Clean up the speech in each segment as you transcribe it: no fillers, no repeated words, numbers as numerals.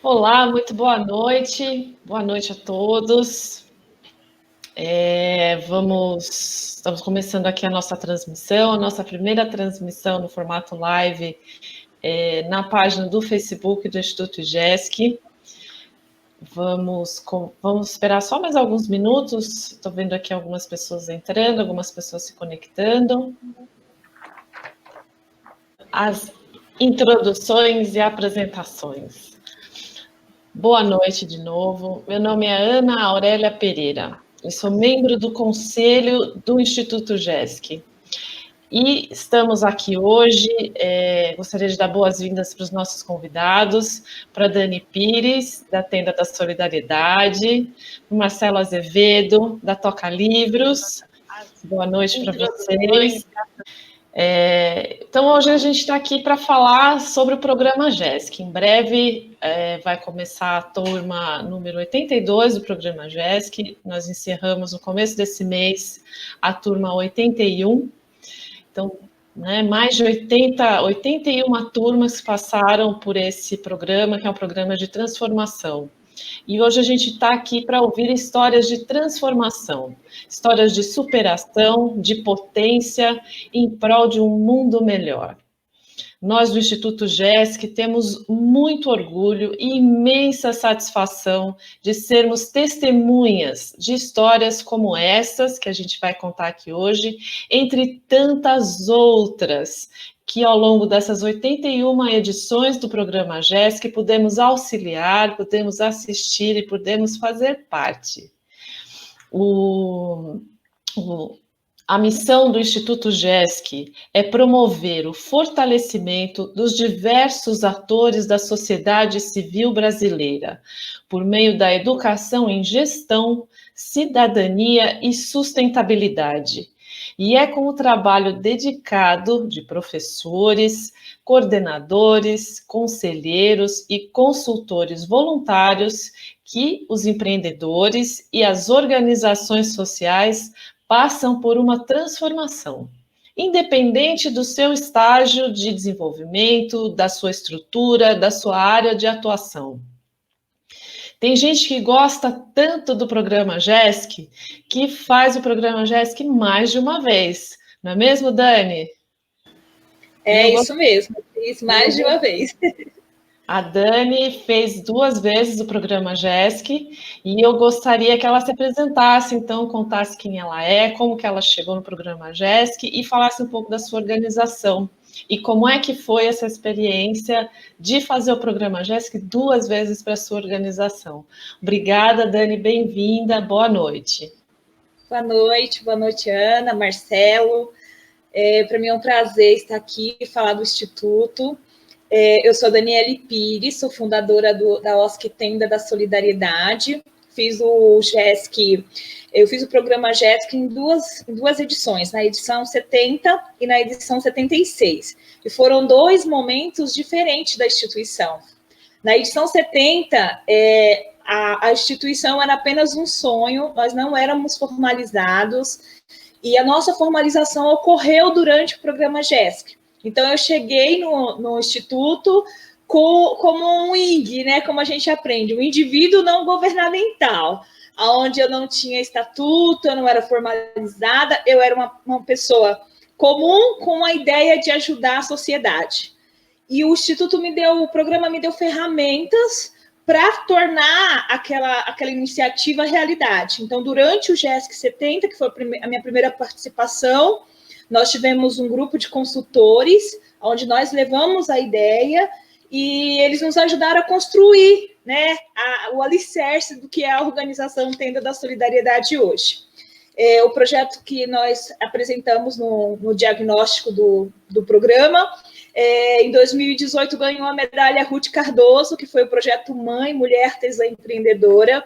Olá, muito boa noite a todos. Estamos começando aqui a nossa transmissão, a nossa primeira transmissão no formato live na página do Facebook do Instituto IGESC. Vamos esperar só mais alguns minutos, estou vendo aqui algumas pessoas entrando, algumas pessoas se conectando. As introduções e apresentações. Boa noite de novo. Meu nome é Ana Aurélia Pereira. Eu sou membro do Conselho do Instituto IGESC. E estamos aqui hoje, gostaria de dar boas-vindas para os nossos convidados, para a Dani Pires, da Tenda da Solidariedade, para o Marcelo Azevedo, da Toca Livros. Boa noite para vocês. Então, hoje a gente está aqui para falar sobre o programa GESC. Em breve vai começar a turma número 82 do programa GESC. Nós encerramos no começo desse mês a turma 81. Então, mais de 81 turmas passaram por esse programa, que é um programa de transformação. E hoje a gente está aqui para ouvir histórias de transformação, histórias de superação, de potência, em prol de um mundo melhor. Nós do Instituto GESC temos muito orgulho e imensa satisfação de sermos testemunhas de histórias como essas que a gente vai contar aqui hoje, entre tantas outras que ao longo dessas 81 edições do programa GESC pudemos auxiliar, pudemos assistir e pudemos fazer parte. A missão do Instituto GESC é promover o fortalecimento dos diversos atores da sociedade civil brasileira, por meio da educação em gestão, cidadania e sustentabilidade. E é com o trabalho dedicado de professores, coordenadores, conselheiros e consultores voluntários que os empreendedores e as organizações sociais passam por uma transformação, independente do seu estágio de desenvolvimento, da sua estrutura, da sua área de atuação. Tem gente que gosta tanto do programa GESC que faz o programa GESC mais de uma vez. Não é mesmo, Dani? Isso mesmo, fiz mais de uma vez. A Dani fez 2 vezes o programa GESC e eu gostaria que ela se apresentasse, então, contasse quem ela é, como que ela chegou no programa GESC e falasse um pouco da sua organização. E como é que foi essa experiência de fazer o programa GESC 2 vezes para a sua organização. Obrigada, Dani, bem-vinda, boa noite. Boa noite, Ana, Marcelo. Para mim é um prazer estar aqui e falar do Instituto. Eu sou a Daniele Pires, sou fundadora da OSC Tenda da Solidariedade. Fiz o GESC, eu fiz o programa GESC em duas edições, na edição 70 e na edição 76. E foram 2 momentos diferentes da instituição. Na edição 70, a instituição era apenas um sonho, nós não éramos formalizados, e a nossa formalização ocorreu durante o programa GESC. Então, eu cheguei no Instituto como um ING, né, como a gente aprende, um indivíduo não governamental, onde eu não tinha estatuto, eu não era formalizada, eu era uma pessoa comum com a ideia de ajudar a sociedade. E o Instituto o programa me deu ferramentas para tornar aquela iniciativa realidade. Então, durante o GESC 70, que foi a minha primeira participação, nós tivemos um grupo de consultores, onde nós levamos a ideia e eles nos ajudaram a construir, né, o alicerce do que é a organização Tenda da Solidariedade hoje. O projeto que nós apresentamos no diagnóstico do programa, em 2018 ganhou a medalha Ruth Cardoso, que foi o projeto Mãe, Mulher Artesã Empreendedora.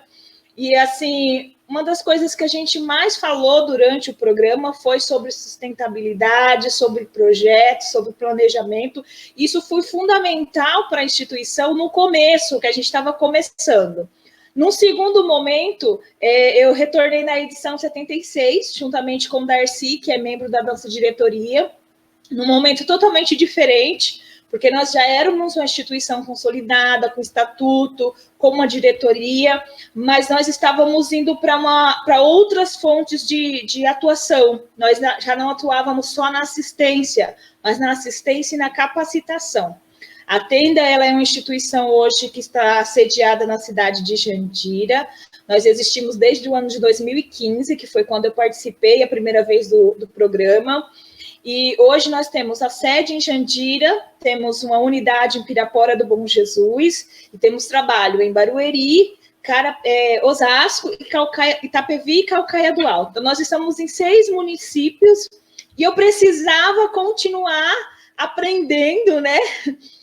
E, assim, uma das coisas que a gente mais falou durante o programa foi sobre sustentabilidade, sobre projetos, sobre planejamento. Isso foi fundamental para a instituição no começo, que a gente estava começando. Num segundo momento, eu retornei na edição 76, juntamente com o Darcy, que é membro da nossa diretoria, num momento totalmente diferente, porque nós já éramos uma instituição consolidada, com estatuto, com uma diretoria, mas nós estávamos indo para outras fontes de atuação. Nós já não atuávamos só na assistência, mas na assistência e na capacitação. A Tenda, ela é uma instituição hoje que está sediada na cidade de Jandira. Nós existimos desde o ano de 2015, que foi quando eu participei a primeira vez do programa. E hoje nós temos a sede em Jandira, temos uma unidade em Pirapora do Bom Jesus, e temos trabalho em Barueri, Osasco, Itapevi e Calcaia do Alto. Então, nós estamos em 6 municípios, e eu precisava continuar aprendendo, né,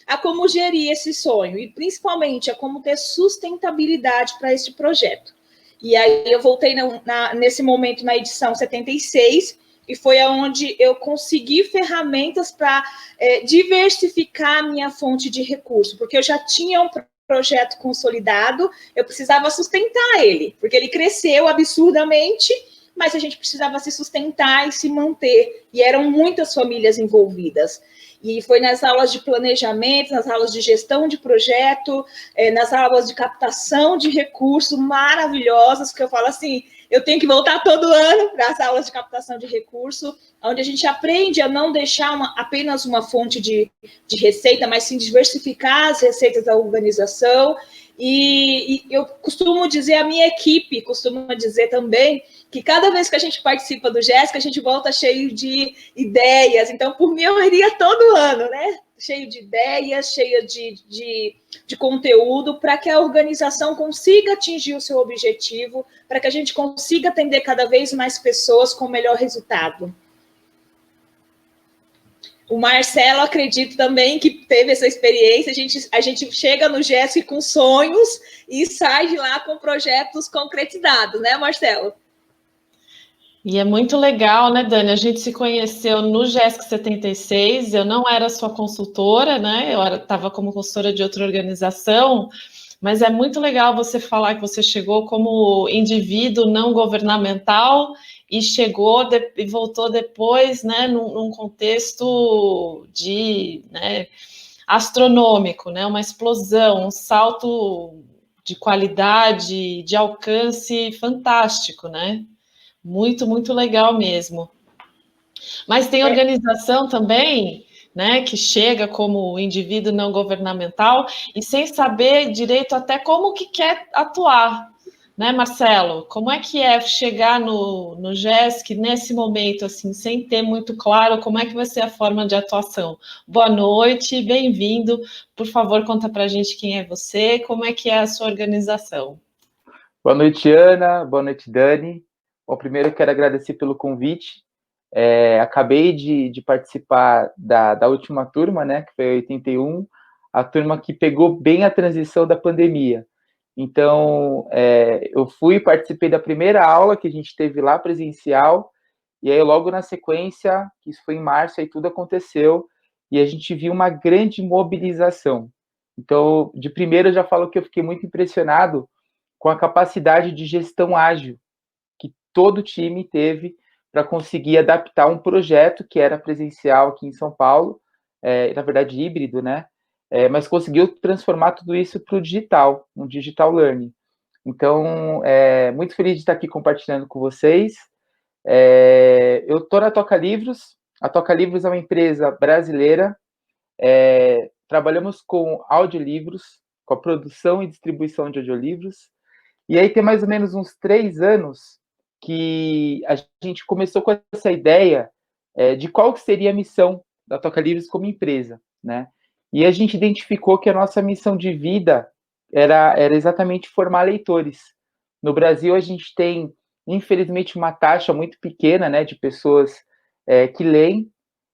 a como gerir esse sonho, e principalmente a como ter sustentabilidade para este projeto. E aí eu voltei nesse momento na edição 76, e foi onde eu consegui ferramentas para diversificar a minha fonte de recurso, porque eu já tinha um projeto consolidado, eu precisava sustentar ele, porque ele cresceu absurdamente, mas a gente precisava se sustentar e se manter, e eram muitas famílias envolvidas. E foi nas aulas de planejamento, nas aulas de gestão de projeto, nas aulas de captação de recursos maravilhosas, que eu falo assim, eu tenho que voltar todo ano para as aulas de captação de recurso, onde a gente aprende a não deixar apenas uma fonte de receita, mas sim diversificar as receitas da organização. E eu costumo dizer, a minha equipe costuma dizer também, que cada vez que a gente participa do GESC, a gente volta cheio de ideias. Então, por mim, eu iria todo ano, né? Cheio de ideias, cheio de conteúdo, para que a organização consiga atingir o seu objetivo, para que a gente consiga atender cada vez mais pessoas com melhor resultado. O Marcelo, acredito também que teve essa experiência, a gente chega no GESC com sonhos e sai de lá com projetos concretizados, né, Marcelo? E é muito legal, né, Dani? A gente se conheceu no GESC 76, eu não era sua consultora, né? Eu estava como consultora de outra organização, mas é muito legal você falar que você chegou como indivíduo não governamental e e voltou depois, né, num contexto né, astronômico, né? Uma explosão, um salto de qualidade, de alcance fantástico, né? Muito, muito legal mesmo. Mas tem organização também, né, que chega como indivíduo não governamental e sem saber direito até como que quer atuar, né, Marcelo? Como é que é chegar no GESC nesse momento, assim, sem ter muito claro como é que vai ser a forma de atuação? Boa noite, bem-vindo. Por favor, conta pra gente quem é você, como é que é a sua organização. Boa noite, Ana. Boa noite, Dani. Bom, primeiro eu quero agradecer pelo convite. Acabei de participar da última turma, né, que foi a 81, a turma que pegou bem a transição da pandemia. Então, eu participei da primeira aula que a gente teve lá presencial, e aí logo na sequência, isso foi em março, aí tudo aconteceu, e a gente viu uma grande mobilização. Então, de primeiro eu já falo que eu fiquei muito impressionado com a capacidade de gestão ágil que todo o time teve para conseguir adaptar um projeto que era presencial aqui em São Paulo, na verdade híbrido, né? Mas conseguiu transformar tudo isso para o digital, um digital learning. Então, muito feliz de estar aqui compartilhando com vocês. Eu estou na Toca Livros. A Toca Livros é uma empresa brasileira. Trabalhamos com audiolivros, com a produção e distribuição de audiolivros. E aí tem mais ou menos uns 3 anos que a gente começou com essa ideia de qual que seria a missão da Toca Livros como empresa, né? E a gente identificou que a nossa missão de vida era exatamente formar leitores. No Brasil, a gente tem, infelizmente, uma taxa muito pequena, né, de pessoas que leem,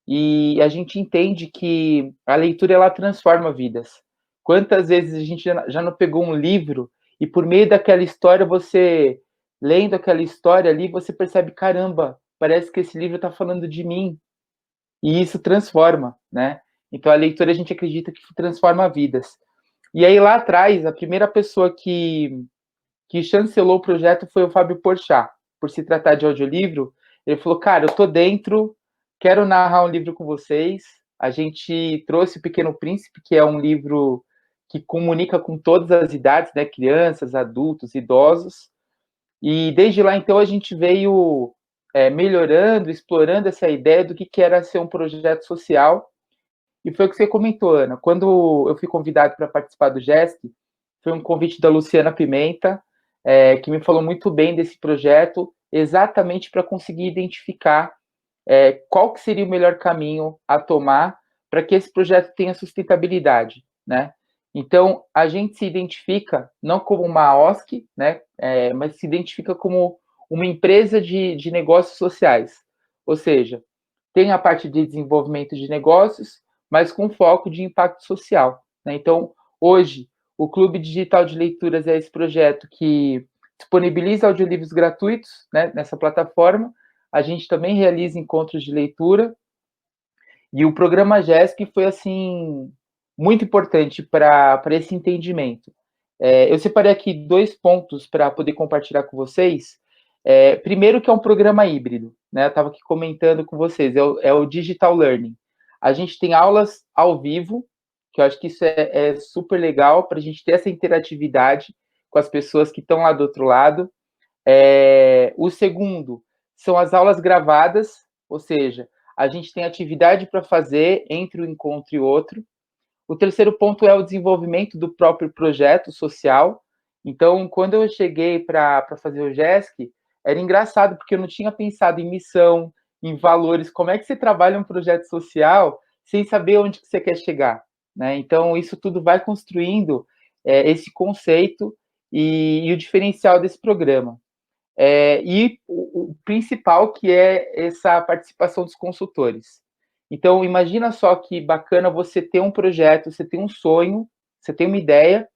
e a gente entende que a leitura, ela transforma vidas. Quantas vezes a gente já não pegou um livro e por meio daquela história, você, lendo aquela história ali, você percebe, caramba, parece que esse livro está falando de mim. E isso transforma, né? Então, a leitura, a gente acredita que transforma vidas. E aí, lá atrás, a primeira pessoa que chancelou o projeto foi o Fábio Porchat. Por se tratar de audiolivro, ele falou, cara, eu tô dentro, quero narrar um livro com vocês, a gente trouxe O Pequeno Príncipe, que é um livro que comunica com todas as idades, né, crianças, adultos, idosos, e desde lá, então, a gente veio melhorando, explorando essa ideia do que era ser um projeto social, e foi o que você comentou, Ana. Quando eu fui convidado para participar do GESC, foi um convite da Luciana Pimenta, que me falou muito bem desse projeto, exatamente para conseguir identificar qual que seria o melhor caminho a tomar para que esse projeto tenha sustentabilidade, né? Então, a gente se identifica não como uma OSC, né, mas se identifica como uma empresa de negócios sociais. Ou seja, tem a parte de desenvolvimento de negócios, mas com foco de impacto social, né? Então, hoje, o Clube Digital de Leituras é esse projeto que disponibiliza audiolivros gratuitos, né, nessa plataforma. A gente também realiza encontros de leitura, e o programa GESC foi, assim, muito importante para esse entendimento. Eu separei aqui 2 pontos para poder compartilhar com vocês. Primeiro, que é um programa híbrido, né? Eu estava aqui comentando com vocês, é o Digital Learning. A gente tem aulas ao vivo, que eu acho que isso é super legal para a gente ter essa interatividade com as pessoas que estão lá do outro lado. O segundo são as aulas gravadas, ou seja, a gente tem atividade para fazer entre um encontro e outro. O terceiro ponto é o desenvolvimento do próprio projeto social. Então, quando eu cheguei para fazer o GESC, era engraçado, porque eu não tinha pensado em missão, em valores. Como é que você trabalha um projeto social sem saber onde que você quer chegar, né? Então, isso tudo vai construindo esse conceito e o diferencial desse programa. E o principal, que é essa participação dos consultores. Então, imagina só que bacana você ter um projeto, você tem um sonho, você tem uma ideia,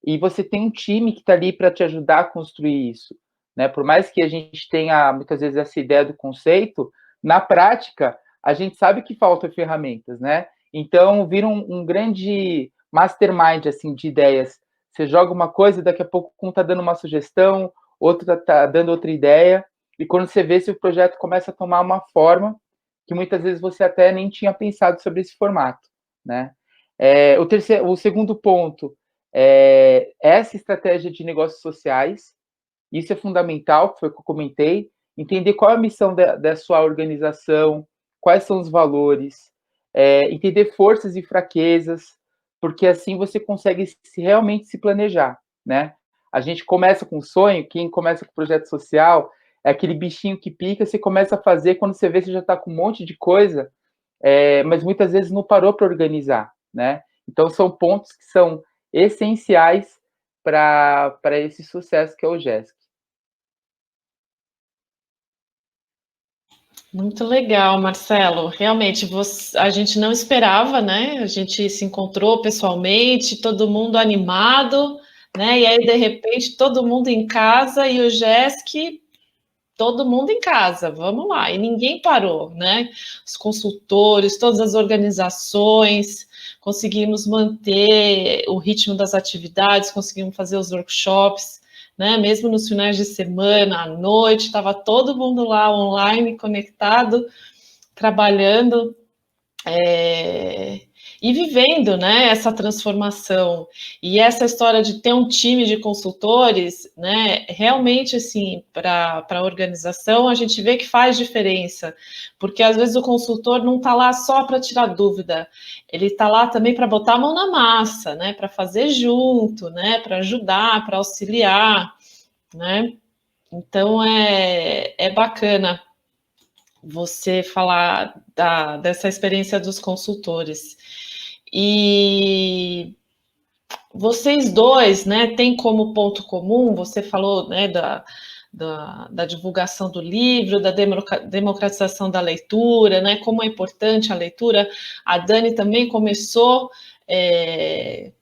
e você tem um time que está ali para te ajudar a construir isso, né? Por mais que a gente tenha, muitas vezes, essa ideia do conceito, na prática, a gente sabe que faltam ferramentas, né? Então, vira um grande mastermind, assim, de ideias. Você joga uma coisa, daqui a pouco um está dando uma sugestão, outro está dando outra ideia, e quando você vê, se o projeto começa a tomar uma forma que muitas vezes você até nem tinha pensado sobre esse formato, né? O segundo ponto é essa estratégia de negócios sociais. Isso é fundamental, que foi o que eu comentei, entender qual é a missão da sua organização, quais são os valores, entender forças e fraquezas, porque assim você consegue realmente se planejar, né? A gente começa com um sonho, quem começa com projeto social é aquele bichinho que pica, você começa a fazer, quando você vê, você já está com um monte de coisa, mas muitas vezes não parou para organizar, né? Então, são pontos que são essenciais para esse sucesso que é o GESC. Muito legal, Marcelo. Realmente, a gente não esperava, né? A gente se encontrou pessoalmente, todo mundo animado, né? E aí, de repente, todo mundo em casa e o GESC, todo mundo em casa, vamos lá. E ninguém parou, né? Os consultores, todas as organizações, conseguimos manter o ritmo das atividades, conseguimos fazer os workshops, né? Mesmo nos finais de semana, à noite, estava todo mundo lá online, conectado, trabalhando e vivendo, né, essa transformação. E essa história de ter um time de consultores, né, realmente, assim, para a organização, a gente vê que faz diferença, porque às vezes o consultor não está lá só para tirar dúvida, ele está lá também para botar a mão na massa, né, para fazer junto, né, para ajudar, para auxiliar, né. Então, é bacana você falar dessa experiência dos consultores. E vocês dois, né, têm como ponto comum, você falou, né, da divulgação do livro, da democratização da leitura, né, como é importante a leitura. A Dani também começou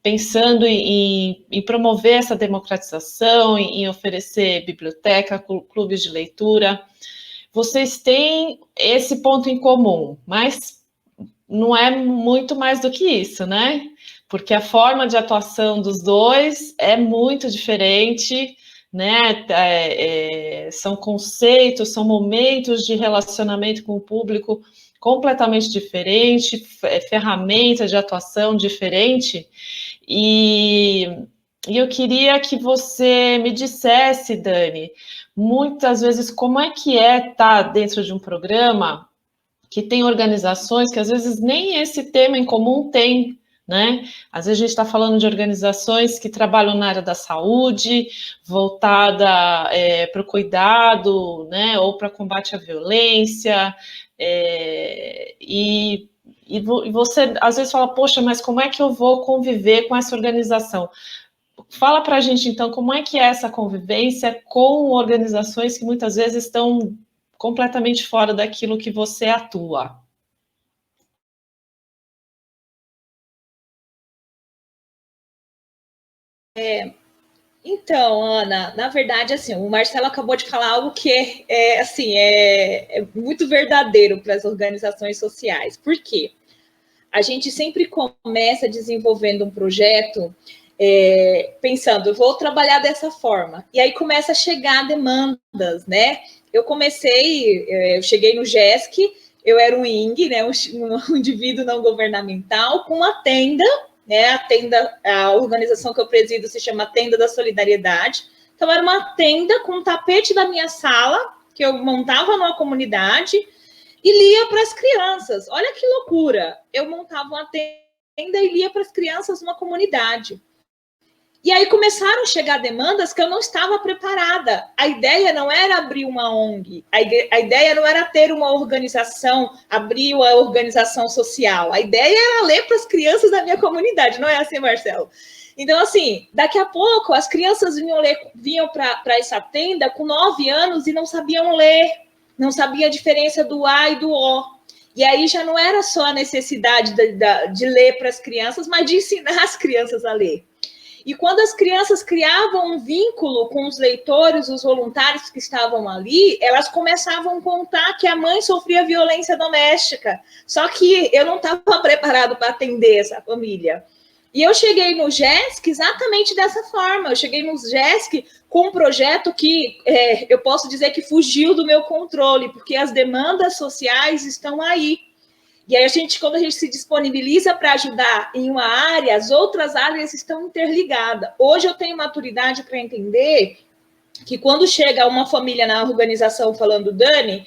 pensando em promover essa democratização, em oferecer biblioteca, clubes de leitura. Vocês têm esse ponto em comum, mas não é muito mais do que isso, né? Porque a forma de atuação dos dois é muito diferente, né? São conceitos, são momentos de relacionamento com o público completamente diferente, ferramenta de atuação diferente, e eu queria que você me dissesse, Dani, muitas vezes como é que estar dentro de um programa que tem organizações que às vezes nem esse tema em comum tem, né? Às vezes a gente está falando de organizações que trabalham na área da saúde, voltada para o cuidado, né? Ou para combate à violência, e você às vezes fala, poxa, mas como é que eu vou conviver com essa organização? Fala para a gente, então, como é que é essa convivência com organizações que muitas vezes estão completamente fora daquilo que você atua. Então, Ana, na verdade, assim, o Marcelo acabou de falar algo que é muito verdadeiro para as organizações sociais. Por quê? A gente sempre começa desenvolvendo um projeto pensando, eu vou trabalhar dessa forma. E aí começa a chegar demandas, né? Eu cheguei no GESC, eu era um ING, né, um indivíduo não governamental, com uma tenda, né? A organização que eu presido se chama Tenda da Solidariedade. Então, era uma tenda com o tapete da minha sala, que eu montava numa comunidade, e lia para as crianças. Olha que loucura! Eu montava uma tenda e lia para as crianças numa comunidade. E aí começaram a chegar demandas que eu não estava preparada. A ideia não era abrir uma ONG, a ideia não era ter uma organização, abrir uma organização social. A ideia era ler para as crianças da minha comunidade, não é assim, Marcelo? Então, assim, daqui a pouco as crianças vinham para essa tenda com 9 anos e não sabiam ler, não sabiam a diferença do A e do O. E aí já não era só a necessidade de ler para as crianças, mas de ensinar as crianças a ler. E quando as crianças criavam um vínculo com os leitores, os voluntários que estavam ali, elas começavam a contar que a mãe sofria violência doméstica. Só que eu não estava preparado para atender essa família. E eu cheguei no GESC exatamente dessa forma. Eu cheguei no GESC com um projeto que eu posso dizer que fugiu do meu controle, porque as demandas sociais estão aí. E aí, quando a gente se disponibiliza para ajudar em uma área, as outras áreas estão interligadas. Hoje eu tenho maturidade para entender que quando chega uma família na organização falando, Dani,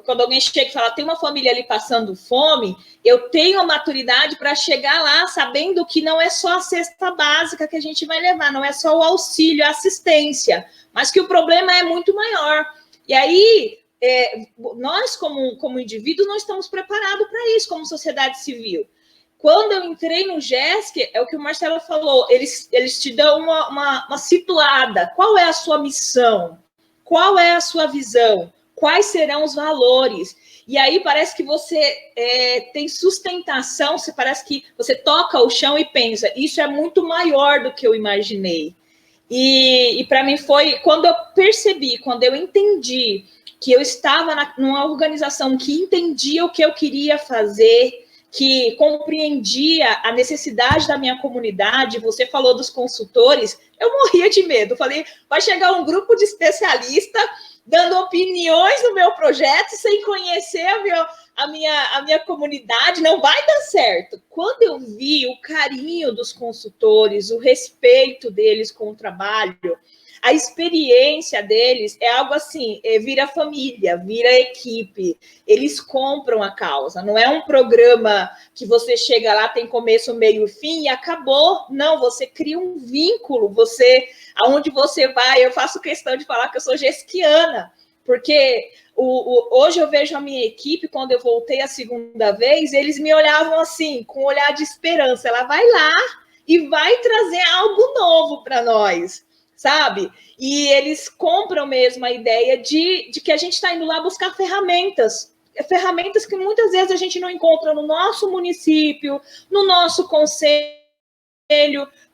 quando alguém chega e fala, tem uma família ali passando fome, eu tenho a maturidade para chegar lá sabendo que não é só a cesta básica que a gente vai levar, não é só o auxílio, a assistência, mas que o problema é muito maior. E aí, nós, como indivíduos, não estamos preparados para isso, como sociedade civil. Quando eu entrei no GESC, é o que o Marcelo falou, eles te dão uma situada. Qual é a sua missão? Qual é a sua visão? Quais serão os valores? E aí parece que você tem sustentação, parece que você toca o chão e pensa, isso é muito maior do que eu imaginei. E para mim foi, quando eu percebi, quando eu entendi que eu estava numa organização que entendia o que eu queria fazer, que compreendia a necessidade da minha comunidade. Você falou dos consultores, eu morria de medo. Falei, vai chegar um grupo de especialistas dando opiniões no meu projeto sem conhecer a minha comunidade, não vai dar certo. Quando eu vi o carinho dos consultores, o respeito deles com o trabalho, a experiência deles é algo assim, vira família, vira equipe, eles compram a causa, não é um programa que você chega lá, tem começo, meio e fim e acabou, não, você cria um vínculo, aonde você vai, eu faço questão de falar que eu sou gesquiana, porque hoje eu vejo a minha equipe, quando eu voltei a segunda vez, eles me olhavam assim, com um olhar de esperança, ela vai lá e vai trazer algo novo para nós, sabe? E eles compram mesmo a ideia de que a gente está indo lá buscar ferramentas que muitas vezes a gente não encontra no nosso município, no nosso conselho.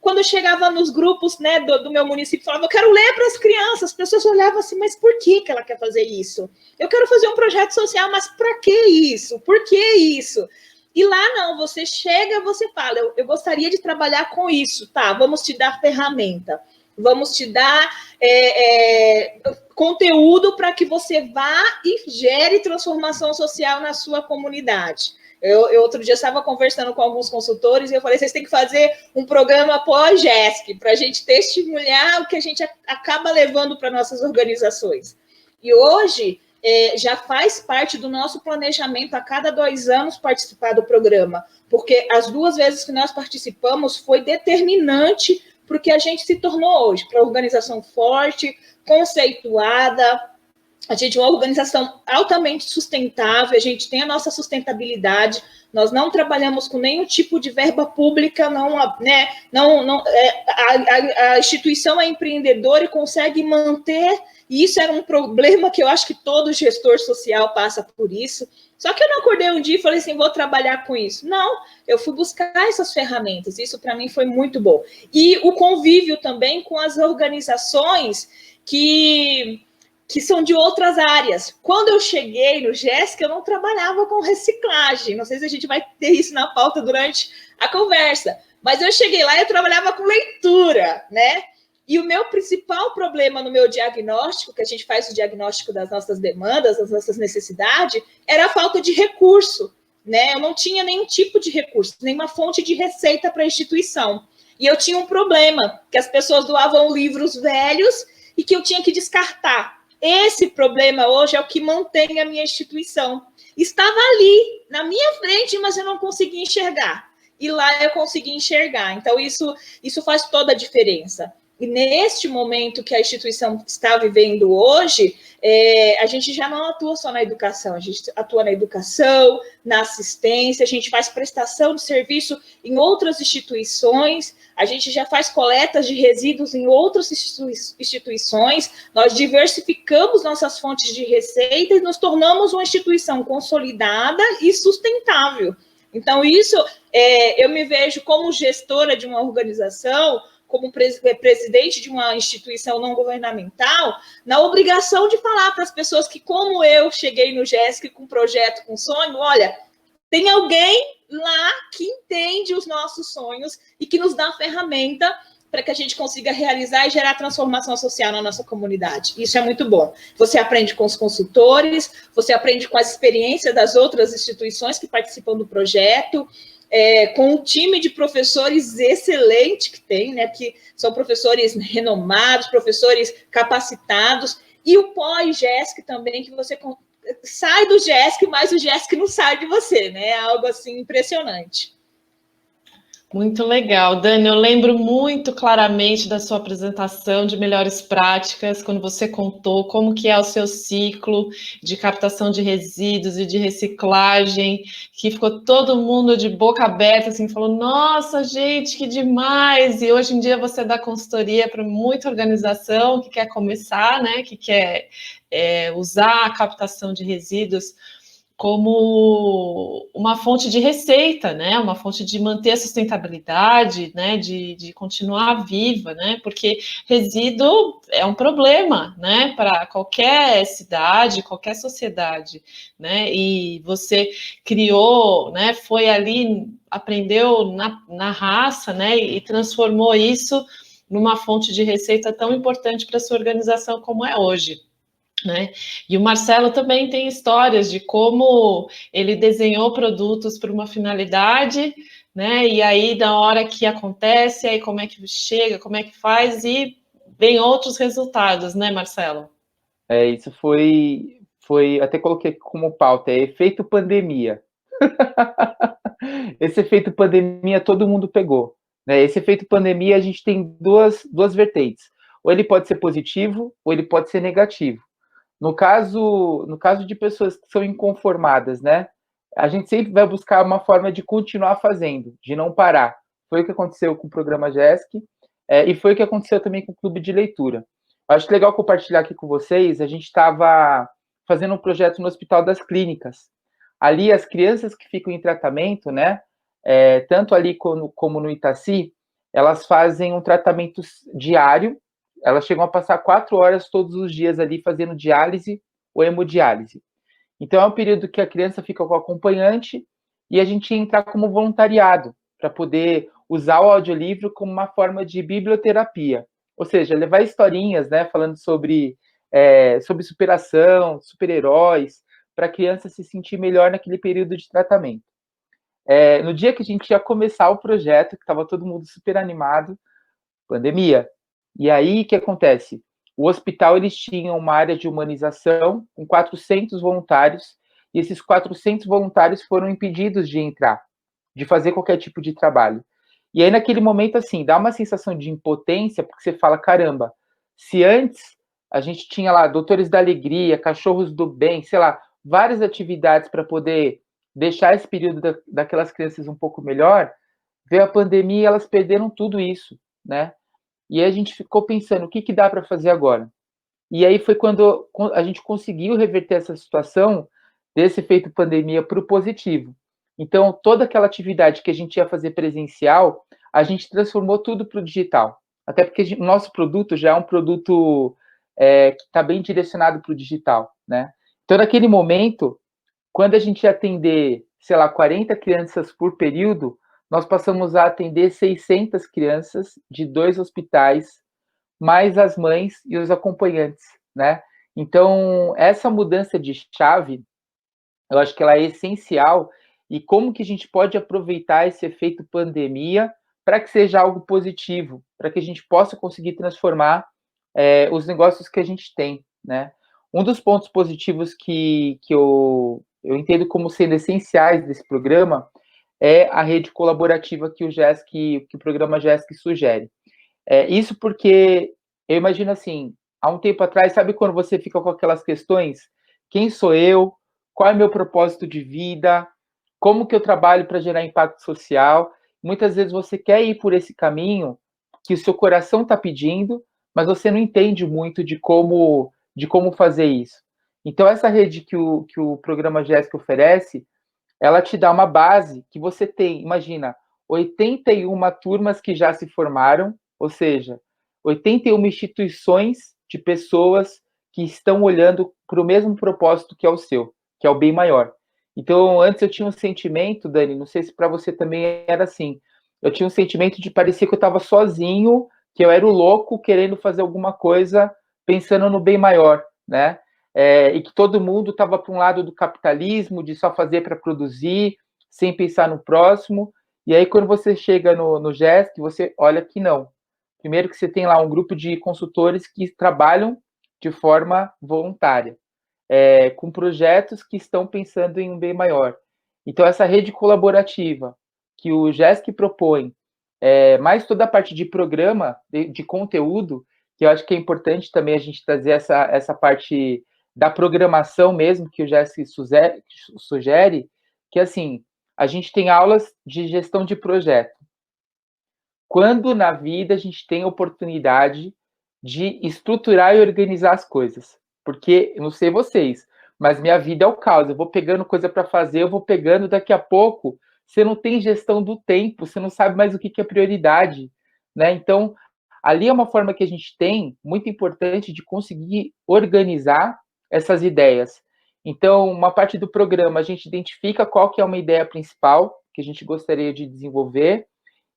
Quando eu chegava nos grupos, né, do meu município, falava, eu quero ler para as crianças, as pessoas olhavam assim, mas por que ela quer fazer isso? Eu quero fazer um projeto social, mas para que isso? Por que isso? E lá não, você chega, você fala, eu gostaria de trabalhar com isso, tá, vamos te dar ferramenta. Vamos te dar conteúdo para que você vá e gere transformação social na sua comunidade. Eu outro dia estava conversando com alguns consultores e eu falei, vocês têm que fazer um programa pós-GESC para a gente testemunhar o que a gente acaba levando para nossas organizações. E hoje já faz parte do nosso planejamento a cada 2 anos participar do programa, porque as 2 vezes que nós participamos foi determinante para o que a gente se tornou hoje, para a organização forte, conceituada. A gente é uma organização altamente sustentável, a gente tem a nossa sustentabilidade, nós não trabalhamos com nenhum tipo de verba pública, a instituição é empreendedora e consegue manter, e isso era um problema que eu acho que todo gestor social passa por isso. Só que eu não acordei um dia e falei assim, vou trabalhar com isso. Não, eu fui buscar essas ferramentas, isso para mim foi muito bom. E o convívio também com as organizações que são de outras áreas. Quando eu cheguei no GESC, eu não trabalhava com reciclagem. Não sei se a gente vai ter isso na pauta durante a conversa. Mas eu cheguei lá e eu trabalhava com leitura, né? E o meu principal problema no meu diagnóstico, que a gente faz o diagnóstico das nossas demandas, das nossas necessidades, era a falta de recurso, né? Eu não tinha nenhum tipo de recurso, nenhuma fonte de receita para a instituição. E eu tinha um problema, que as pessoas doavam livros velhos e que eu tinha que descartar. Esse problema hoje é o que mantém a minha instituição. Estava ali, na minha frente, mas eu não conseguia enxergar. E lá eu consegui enxergar. Então, isso faz toda a diferença. E neste momento que a instituição está vivendo hoje, a gente já não atua só na educação, a gente atua na educação, na assistência, a gente faz prestação de serviço em outras instituições, a gente já faz coletas de resíduos em outras instituições, nós diversificamos nossas fontes de receita e nos tornamos uma instituição consolidada e sustentável. Então, isso, eu me vejo como gestora de uma organização, como presidente de uma instituição não governamental, na obrigação de falar para as pessoas que, como eu cheguei no GESC com um projeto, com sonho, olha, tem alguém lá que entende os nossos sonhos e que nos dá a ferramenta para que a gente consiga realizar e gerar transformação social na nossa comunidade. Isso é muito bom. Você aprende com os consultores, você aprende com a experiência das outras instituições que participam do projeto, com um time de professores excelente que tem, né, que são professores renomados, professores capacitados, e o pós-GESC também, que você sai do GESC, mas o GESC não sai de você, né? É algo assim impressionante. Muito legal, Dani. Eu lembro muito claramente da sua apresentação de melhores práticas, quando você contou como que é o seu ciclo de captação de resíduos e de reciclagem, que ficou todo mundo de boca aberta, assim, falou, nossa, gente, que demais! E hoje em dia você dá consultoria para muita organização que quer começar, né, que quer usar a captação de resíduos como uma fonte de receita, né? Uma fonte de manter a sustentabilidade, né? De continuar viva, né? Porque resíduo é um problema, né? Para qualquer cidade, qualquer sociedade, né? E você criou, né? Foi ali, aprendeu na raça, né? E transformou isso numa fonte de receita tão importante para a sua organização como é hoje. Né? E o Marcelo também tem histórias de como ele desenhou produtos para uma finalidade, né? E aí, na hora que acontece, aí como é que chega, como é que faz, e vem outros resultados, né, Marcelo? Isso foi, até coloquei como pauta, efeito pandemia. Esse efeito pandemia todo mundo pegou, né? Esse efeito pandemia a gente tem duas vertentes. Ou ele pode ser positivo, ou ele pode ser negativo. No caso de pessoas que são inconformadas, né? A gente sempre vai buscar uma forma de continuar fazendo, de não parar. Foi o que aconteceu com o programa GESC, e foi o que aconteceu também com o Clube de Leitura. Eu acho legal compartilhar aqui com vocês, a gente estava fazendo um projeto no Hospital das Clínicas. Ali, as crianças que ficam em tratamento, né? Tanto ali como no Itaci, elas fazem um tratamento diário. Elas chegam a passar 4 horas todos os dias ali fazendo diálise ou hemodiálise. Então, é um período que a criança fica com o acompanhante e a gente entra como voluntariado para poder usar o audiolivro como uma forma de biblioterapia. Ou seja, levar historinhas, né, falando sobre superação, super-heróis, para a criança se sentir melhor naquele período de tratamento. No dia que a gente ia começar o projeto, que estava todo mundo super animado, pandemia. E aí, o que acontece? O hospital, eles tinham uma área de humanização com 400 voluntários, e esses 400 voluntários foram impedidos de entrar, de fazer qualquer tipo de trabalho. E aí, naquele momento, assim, dá uma sensação de impotência, porque você fala, caramba, se antes a gente tinha lá Doutores da Alegria, Cachorros do Bem, sei lá, várias atividades para poder deixar esse período daquelas crianças um pouco melhor, veio a pandemia e elas perderam tudo isso, né? E aí a gente ficou pensando, o que dá para fazer agora? E aí foi quando a gente conseguiu reverter essa situação desse efeito pandemia para o positivo. Então, toda aquela atividade que a gente ia fazer presencial, a gente transformou tudo para o digital. Até porque o nosso produto já é um produto que está bem direcionado para o digital, né? Então, naquele momento, quando a gente ia atender, sei lá, 40 crianças por período, nós passamos a atender 600 crianças de 2 hospitais, mais as mães e os acompanhantes, né? Então, essa mudança de chave, eu acho que ela é essencial, e como que a gente pode aproveitar esse efeito pandemia para que seja algo positivo, para que a gente possa conseguir transformar os negócios que a gente tem, né? Um dos pontos positivos que eu entendo como sendo essenciais desse programa é a rede colaborativa que o programa GESC sugere. Isso porque eu imagino assim, há um tempo atrás, sabe quando você fica com aquelas questões? Quem sou eu? Qual é meu propósito de vida? Como que eu trabalho para gerar impacto social? Muitas vezes você quer ir por esse caminho que o seu coração está pedindo, mas você não entende muito de como fazer isso. Então, essa rede que o programa GESC oferece, ela te dá uma base que você tem, imagina, 81 turmas que já se formaram, ou seja, 81 instituições de pessoas que estão olhando para o mesmo propósito que é o seu, que é o bem maior. Então, antes eu tinha um sentimento, Dani, não sei se para você também era assim, eu tinha um sentimento de parecer que eu estava sozinho, que eu era o louco querendo fazer alguma coisa pensando no bem maior, né? E que todo mundo estava para um lado do capitalismo, de só fazer para produzir, sem pensar no próximo. E aí, quando você chega no GESC, você olha que não. Primeiro que você tem lá um grupo de consultores que trabalham de forma voluntária, com projetos que estão pensando em um bem maior. Então, essa rede colaborativa que o GESC propõe, mais toda a parte de programa, de conteúdo, que eu acho que é importante também a gente trazer essa parte da programação mesmo, que o GESC sugere, que assim, a gente tem aulas de gestão de projeto. Quando na vida a gente tem a oportunidade de estruturar e organizar as coisas? Porque, eu não sei vocês, mas minha vida é o caos. Eu vou pegando coisa para fazer, eu vou pegando, daqui a pouco você não tem gestão do tempo, você não sabe mais o que é prioridade, né? Então, ali é uma forma que a gente tem, muito importante, de conseguir organizar essas ideias. Então, uma parte do programa, a gente identifica qual que é uma ideia principal que a gente gostaria de desenvolver.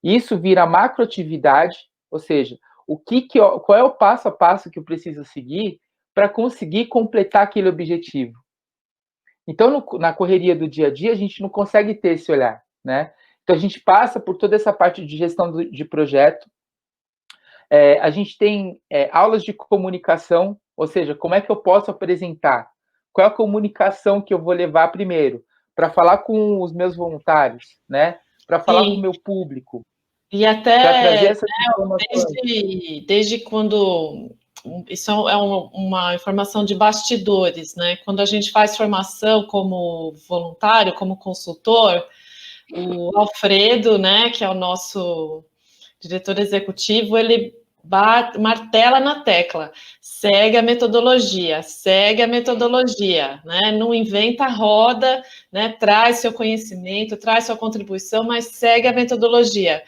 Isso vira macroatividade, ou seja, qual é o passo a passo que eu preciso seguir para conseguir completar aquele objetivo. Então, na correria do dia a dia, a gente não consegue ter esse olhar, né? Então, a gente passa por toda essa parte de gestão de projeto. A gente tem aulas de comunicação, ou seja, como é que eu posso apresentar? Qual é a comunicação que eu vou levar primeiro? Para falar com os meus voluntários, né? Para falar com o meu público. E até, desde quando... Isso é uma informação de bastidores, né? Quando a gente faz formação como voluntário, como consultor, o Alfredo, né, que é o nosso diretor executivo, ele martela na tecla, segue a metodologia, né? Não inventa a roda, né? Traz seu conhecimento, traz sua contribuição, mas segue a metodologia.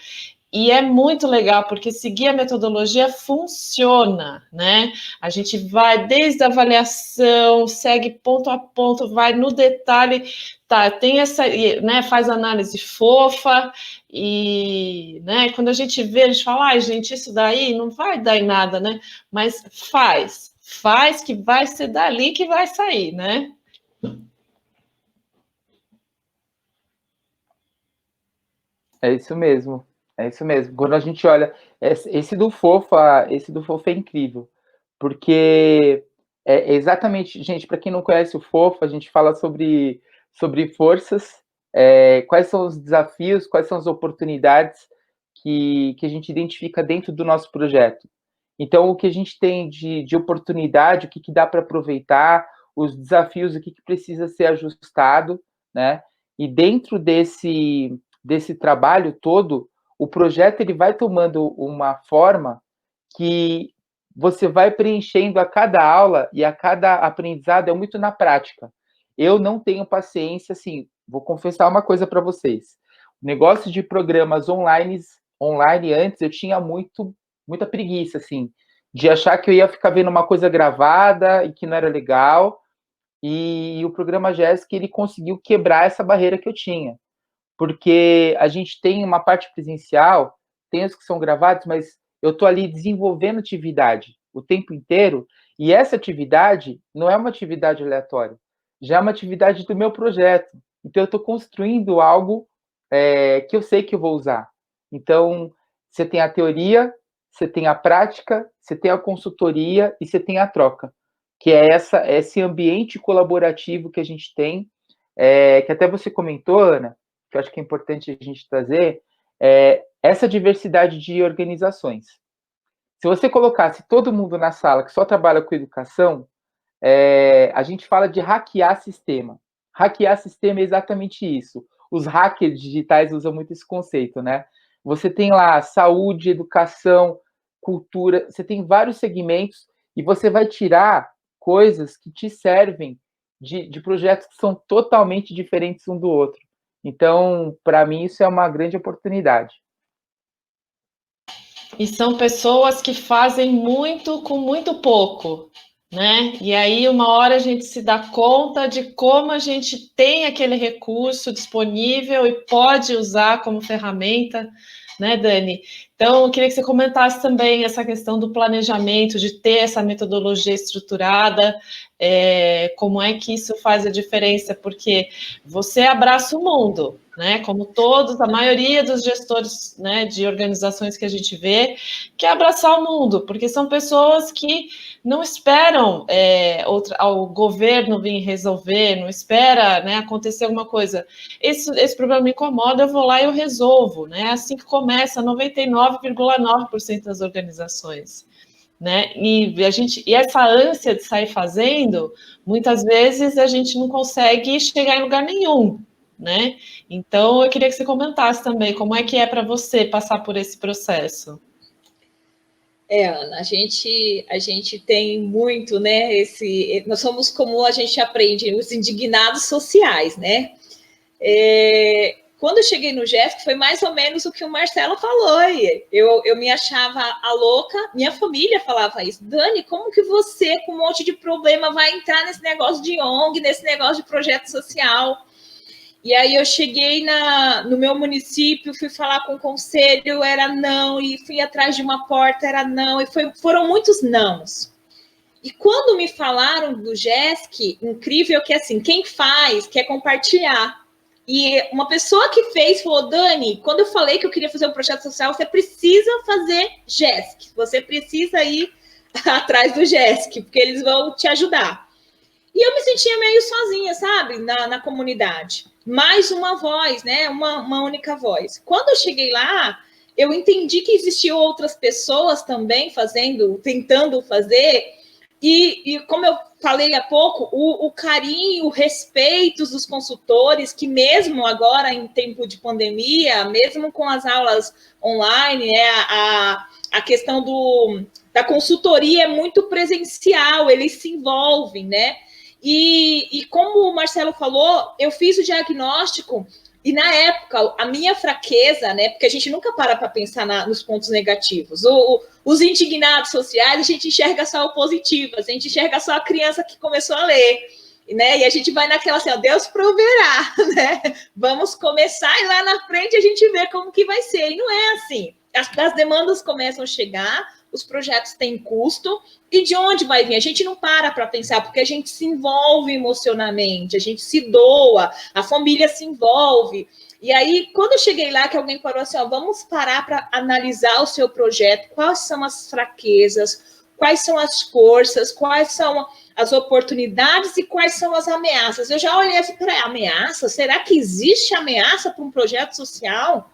E é muito legal, porque seguir a metodologia funciona, né? A gente vai desde a avaliação, segue ponto a ponto, vai no detalhe, tá? Tem essa, né? Faz análise fofa, e, né? Quando a gente vê, a gente fala, ai, gente, isso daí não vai dar em nada, né? Mas faz que vai ser dali que vai sair, né? É isso mesmo. É isso mesmo. Quando a gente olha, esse do Fofa, é incrível, porque é exatamente, gente, para quem não conhece o Fofa, a gente fala sobre forças, quais são os desafios, quais são as oportunidades que a gente identifica dentro do nosso projeto. Então, o que a gente tem de oportunidade, o que dá para aproveitar, os desafios, o que precisa ser ajustado, né? E dentro desse trabalho todo, o projeto ele vai tomando uma forma que você vai preenchendo a cada aula e a cada aprendizado é muito na prática. Eu não tenho paciência, assim, vou confessar uma coisa para vocês. O negócio de programas online antes eu tinha muita preguiça, assim, de achar que eu ia ficar vendo uma coisa gravada e que não era legal. E o programa Jéssica, ele conseguiu quebrar essa barreira que eu tinha, porque a gente tem uma parte presencial, tem os que são gravados, mas eu estou ali desenvolvendo atividade o tempo inteiro, e essa atividade não é uma atividade aleatória, já é uma atividade do meu projeto. Então, eu estou construindo algo que eu sei que eu vou usar. Então, você tem a teoria, você tem a prática, você tem a consultoria e você tem a troca, que é esse ambiente colaborativo que a gente tem, que até você comentou, Ana, que eu acho que é importante a gente trazer, essa diversidade de organizações. Se você colocasse todo mundo na sala que só trabalha com educação, a gente fala de hackear sistema. Hackear sistema é exatamente isso. Os hackers digitais usam muito esse conceito, né? Você tem lá saúde, educação, cultura, você tem vários segmentos e você vai tirar coisas que te servem de projetos que são totalmente diferentes um do outro. Então, para mim, isso é uma grande oportunidade. E são pessoas que fazem muito com muito pouco, né? E aí, uma hora a gente se dá conta de como a gente tem aquele recurso disponível e pode usar como ferramenta, né, Dani? Então, eu queria que você comentasse também essa questão do planejamento, de ter essa metodologia estruturada, como é que isso faz a diferença, porque você abraça o mundo, né? Como todos, a maioria dos gestores, né, de organizações que a gente vê, quer abraçar o mundo, porque são pessoas que não esperam ao governo vir resolver, não espera, né, acontecer alguma coisa. Esse problema me incomoda, eu vou lá e eu resolvo, né? Assim que começa 99,9% das organizações. Né? E essa ânsia de sair fazendo, muitas vezes a gente não consegue chegar em lugar nenhum, né? Então eu queria que você comentasse também como é que é para você passar por esse processo. Ana, a gente tem muito, né? Nós somos, como a gente aprende, os indignados sociais, né? Quando eu cheguei no GESC, foi mais ou menos o que o Marcelo falou. Eu me achava a louca, minha família falava isso. Dani, como que você, com um monte de problema, vai entrar nesse negócio de ONG, nesse negócio de projeto social? E aí eu cheguei no meu município, fui falar com o conselho, era não, e fui atrás de uma porta, era não, e foram muitos nãos. E quando me falaram do GESC, incrível que assim, quem faz quer compartilhar. E uma pessoa que fez falou, Dani, quando eu falei que eu queria fazer um projeto social, você precisa fazer GESC, você precisa ir atrás do GESC, porque eles vão te ajudar. E eu me sentia meio sozinha, sabe, na comunidade. Mais uma voz, né, uma única voz. Quando eu cheguei lá, eu entendi que existiam outras pessoas também tentando fazer, e como eu falei há pouco, o carinho, o respeito dos consultores, que mesmo agora em tempo de pandemia, mesmo com as aulas online, a questão da consultoria é muito presencial, eles se envolvem, né? E como o Marcelo falou, eu fiz o diagnóstico E na época, a minha fraqueza, né? Porque a gente nunca para pensar nos pontos negativos. Os indignados sociais, a gente enxerga só o positivo, a gente enxerga só a criança que começou a ler, né? E a gente vai naquela assim, ó, Deus proverá, né? Vamos começar e lá na frente a gente vê como que vai ser. E não é assim. As demandas começam a chegar, os projetos têm custo, e de onde vai vir? A gente não para pensar, porque a gente se envolve emocionalmente, a gente se doa, a família se envolve. E aí, quando eu cheguei lá, que alguém parou assim, ó, vamos parar para analisar o seu projeto, quais são as fraquezas, quais são as forças, quais são as oportunidades e quais são as ameaças. Eu já olhei assim, para ameaça? Será que existe ameaça para um projeto social?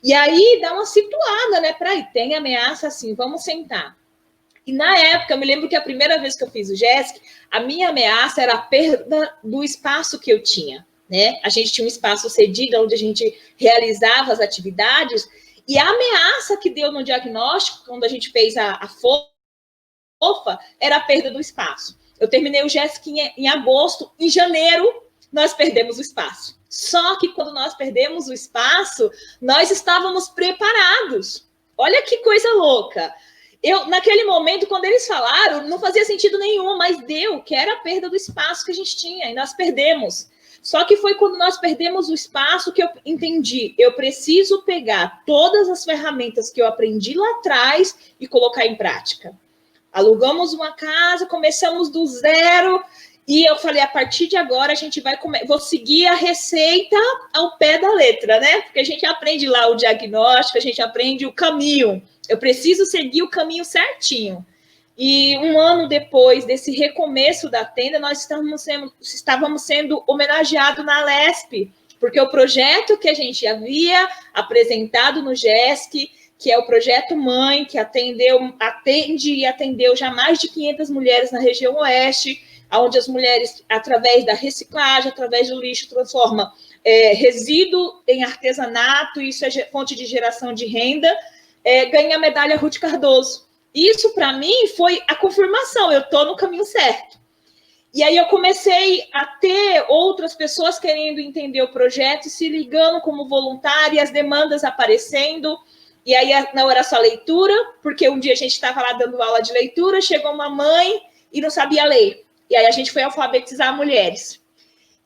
E aí dá uma situada, né? Peraí, tem ameaça assim, vamos sentar. E na época, eu me lembro que a primeira vez que eu fiz o GESC, a minha ameaça era a perda do espaço que eu tinha, né? A gente tinha um espaço cedido onde a gente realizava as atividades, e a ameaça que deu no diagnóstico, quando a gente fez a FOFA, era a perda do espaço. Eu terminei o GESC em agosto, em janeiro, nós perdemos o espaço. Só que quando nós perdemos o espaço, nós estávamos preparados. Olha que coisa louca. Naquele momento, quando eles falaram, não fazia sentido nenhum, mas deu, que era a perda do espaço que a gente tinha, e nós perdemos. Só que foi quando nós perdemos o espaço que eu entendi, eu preciso pegar todas as ferramentas que eu aprendi lá atrás e colocar em prática. Alugamos uma casa, começamos do zero, e eu falei, a partir de agora a gente vou seguir a receita ao pé da letra, né? Porque a gente aprende lá o diagnóstico, a gente aprende o caminho. Eu preciso seguir o caminho certinho. E um ano depois desse recomeço da tenda, nós estávamos sendo homenageados na Lesp, porque o projeto que a gente havia apresentado no GESC, que é o Projeto Mãe, que atende e atendeu já mais de 500 mulheres na região oeste, onde as mulheres, através da reciclagem, através do lixo, transformam resíduo em artesanato, isso é fonte de geração de renda, ganha a medalha Ruth Cardoso. Isso, para mim, foi a confirmação, eu estou no caminho certo. E aí eu comecei a ter outras pessoas querendo entender o projeto, se ligando como voluntária, as demandas aparecendo, e aí não era só leitura, porque um dia a gente estava lá dando aula de leitura, chegou uma mãe e não sabia ler. E aí a gente foi alfabetizar mulheres.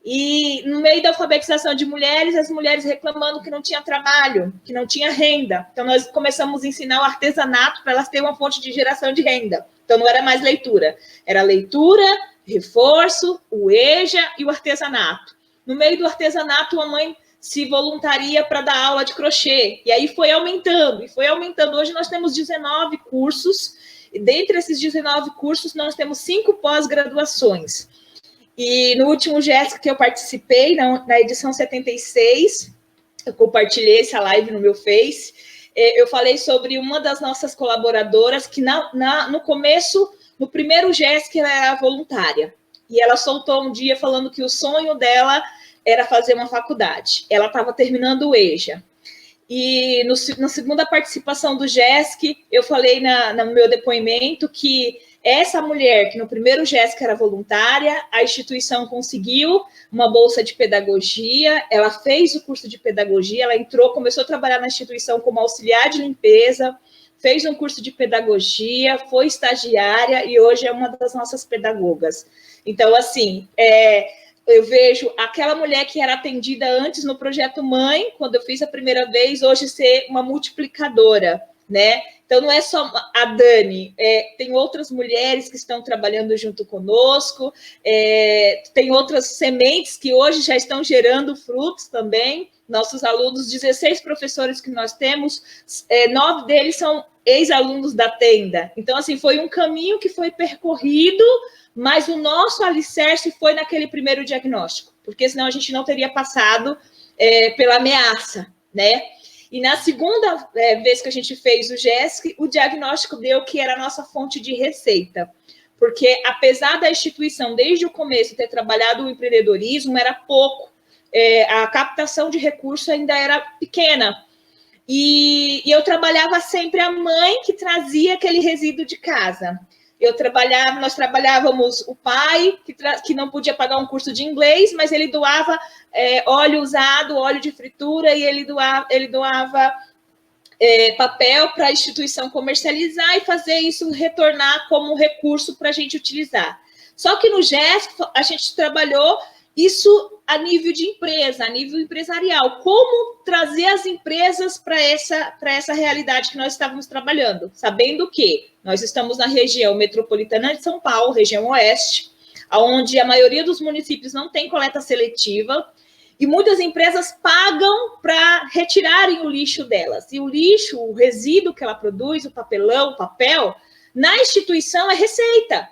E no meio da alfabetização de mulheres, as mulheres reclamando que não tinha trabalho, que não tinha renda. Então, nós começamos a ensinar o artesanato para elas terem uma fonte de geração de renda. Então, não era mais leitura. Era leitura, reforço, o EJA e o artesanato. No meio do artesanato, a mãe se voluntaria para dar aula de crochê. E aí foi aumentando, e foi aumentando. Hoje nós temos 19 cursos, e dentre esses 19 cursos, nós temos 5 pós-graduações. E no último GESC que eu participei, na edição 76, eu compartilhei essa live no meu Face, eu falei sobre uma das nossas colaboradoras, que no começo, no primeiro GESC, ela era voluntária. E ela soltou um dia falando que o sonho dela era fazer uma faculdade. Ela estava terminando o EJA. E na segunda participação do GESC, eu falei no meu depoimento que essa mulher, que no primeiro GESC era voluntária, a instituição conseguiu uma bolsa de pedagogia, ela fez o curso de pedagogia, ela começou a trabalhar na instituição como auxiliar de limpeza, fez um curso de pedagogia, foi estagiária e hoje é uma das nossas pedagogas. Então, assim, eu vejo aquela mulher que era atendida antes no Projeto Mãe, quando eu fiz a primeira vez, hoje ser uma multiplicadora, né? Então, não é só a Dani, tem outras mulheres que estão trabalhando junto conosco, tem outras sementes que hoje já estão gerando frutos também. Nossos alunos, 16 professores que nós temos, 9 deles são ex-alunos da tenda. Então, assim, foi um caminho que foi percorrido, mas o nosso alicerce foi naquele primeiro diagnóstico, porque senão a gente não teria passado pela ameaça, né? E na segunda vez que a gente fez o GESC, o diagnóstico deu que era a nossa fonte de receita. Porque, apesar da instituição, desde o começo, ter trabalhado o empreendedorismo, era pouco. A captação de recursos ainda era pequena. E eu trabalhava sempre a mãe que trazia aquele resíduo de casa. Nós trabalhávamos o pai, que não podia pagar um curso de inglês, mas ele doava óleo usado, óleo de fritura, e ele doava papel para a instituição comercializar e fazer isso retornar como recurso para a gente utilizar. Só que no GESC a gente trabalhou isso a nível de empresa, a nível empresarial. Como trazer as empresas para essa realidade que nós estávamos trabalhando, sabendo que nós estamos na região metropolitana de São Paulo, região oeste, onde a maioria dos municípios não tem coleta seletiva, e muitas empresas pagam para retirarem o lixo delas. E o lixo, o resíduo que ela produz, o papelão, o papel, na instituição é receita.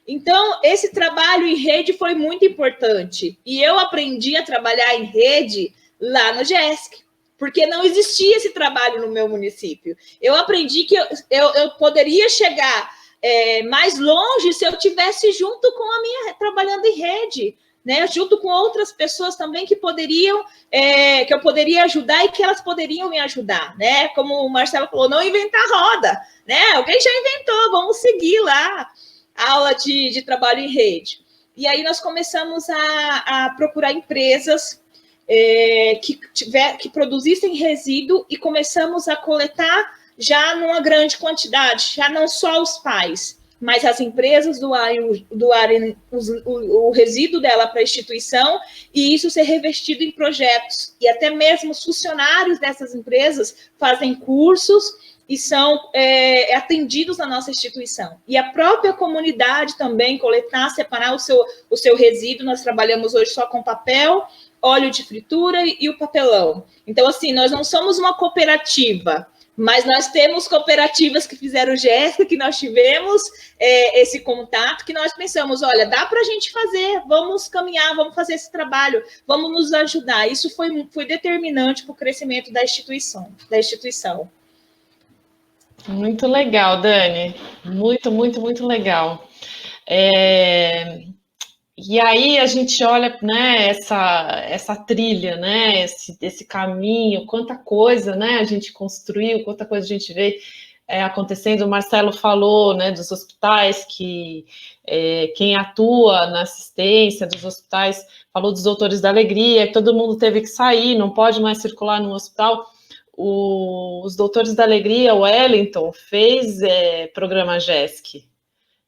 Então, esse trabalho em rede foi muito importante. E eu aprendi a trabalhar em rede lá no GESC, porque não existia esse trabalho no meu município. Eu aprendi que eu poderia chegar mais longe se eu estivesse junto com a minha, trabalhando em rede, né, junto com outras pessoas também que eu poderia ajudar e que elas poderiam me ajudar, né? Como o Marcelo falou, não inventar roda, né? Alguém já inventou, vamos seguir lá a aula de trabalho em rede. E aí nós começamos a procurar empresas que produzissem resíduo e começamos a coletar já numa grande quantidade, já não só os pais, mas as empresas doarem o resíduo dela para a instituição e isso ser revestido em projetos. E até mesmo os funcionários dessas empresas fazem cursos e são atendidos na nossa instituição. E a própria comunidade também coletar, separar o seu resíduo. Nós trabalhamos hoje só com papel, óleo de fritura e o papelão. Então, assim, nós não somos uma cooperativa, mas nós temos cooperativas que fizeram o GESC, que nós tivemos esse contato, que nós pensamos, olha, dá para a gente fazer, vamos caminhar, vamos fazer esse trabalho, vamos nos ajudar. Isso foi determinante para o crescimento da instituição. Muito legal, Dani. Muito, muito, muito legal. E aí a gente olha, né, essa trilha, né, esse caminho, quanta coisa, né, a gente construiu, quanta coisa a gente vê acontecendo. O Marcelo falou, né, dos hospitais, que quem atua na assistência dos hospitais, falou dos Doutores da Alegria, que todo mundo teve que sair, não pode mais circular no hospital. Os Doutores da Alegria, o Wellington, fez programa GESC,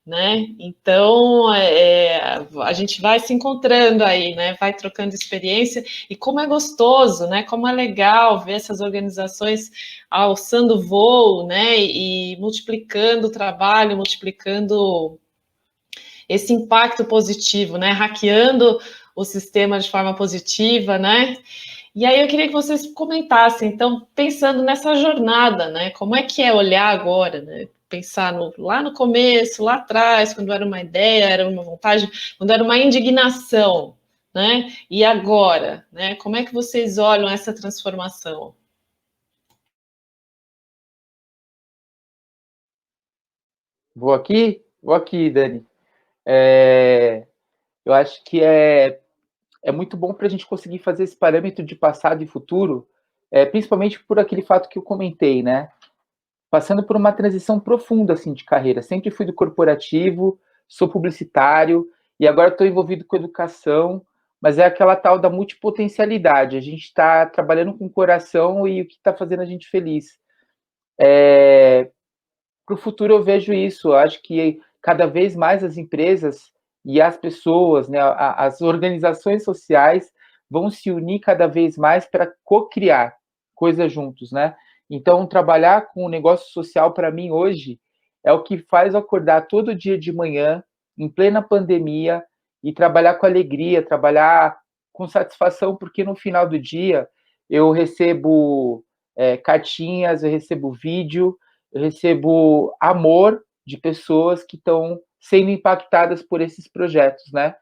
né? Então, a gente vai se encontrando aí, né? Vai trocando experiência, e como é gostoso, né? Como é legal ver essas organizações alçando voo, né? E multiplicando o trabalho, multiplicando esse impacto positivo, né? Hackeando o sistema de forma positiva, né? E aí eu queria que vocês comentassem, então, pensando nessa jornada, né? Como é que é olhar agora, né? Pensar lá no começo, lá atrás, quando era uma ideia, era uma vontade, quando era uma indignação, né? E agora, né? Como é que vocês olham essa transformação? Vou aqui, Dani. Eu acho que é muito bom para a gente conseguir fazer esse parâmetro de passado e futuro, principalmente por aquele fato que eu comentei, né? Passando por uma transição profunda assim de carreira. Sempre fui do corporativo, sou publicitário e agora estou envolvido com educação, mas é aquela tal da multipotencialidade. A gente está trabalhando com o coração e o que está fazendo a gente feliz. Para o futuro eu vejo isso. Eu acho que cada vez mais as empresas e as pessoas, né, as organizações sociais vão se unir cada vez mais para co-criar coisas juntos, né? Então, trabalhar com o negócio social, para mim, hoje, é o que faz eu acordar todo dia de manhã, em plena pandemia, e trabalhar com alegria, trabalhar com satisfação, porque no final do dia eu recebo cartinhas, eu recebo vídeo, eu recebo amor de pessoas que estão sendo impactadas por esses projetos, né?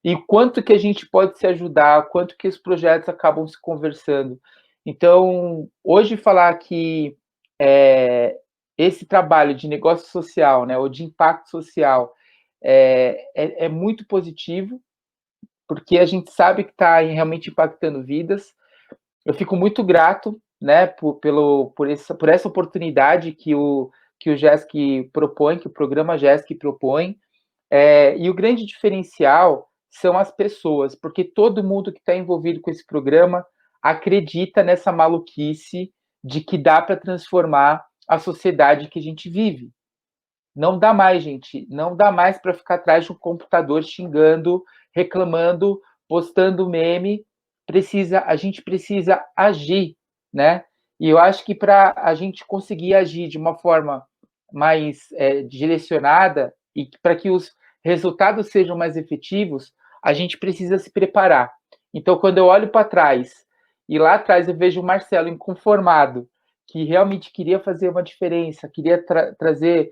E quanto que a gente pode se ajudar, quanto que os projetos acabam se conversando. Então, hoje falar que esse trabalho de negócio social, né, ou de impacto social, é muito positivo, porque a gente sabe que está realmente impactando vidas. Eu fico muito grato, né, por essa oportunidade que o que o GESC propõe, que o programa GESC propõe, e o grande diferencial são as pessoas, porque todo mundo que está envolvido com esse programa acredita nessa maluquice de que dá para transformar a sociedade que a gente vive. Não dá mais, gente, não dá mais para ficar atrás de um computador xingando, reclamando, postando meme. A gente precisa agir, né? E eu acho que para a gente conseguir agir de uma forma mais direcionada e para que os resultados sejam mais efetivos, a gente precisa se preparar. Então, quando eu olho para trás e lá atrás eu vejo o Marcelo inconformado, que realmente queria fazer uma diferença, queria trazer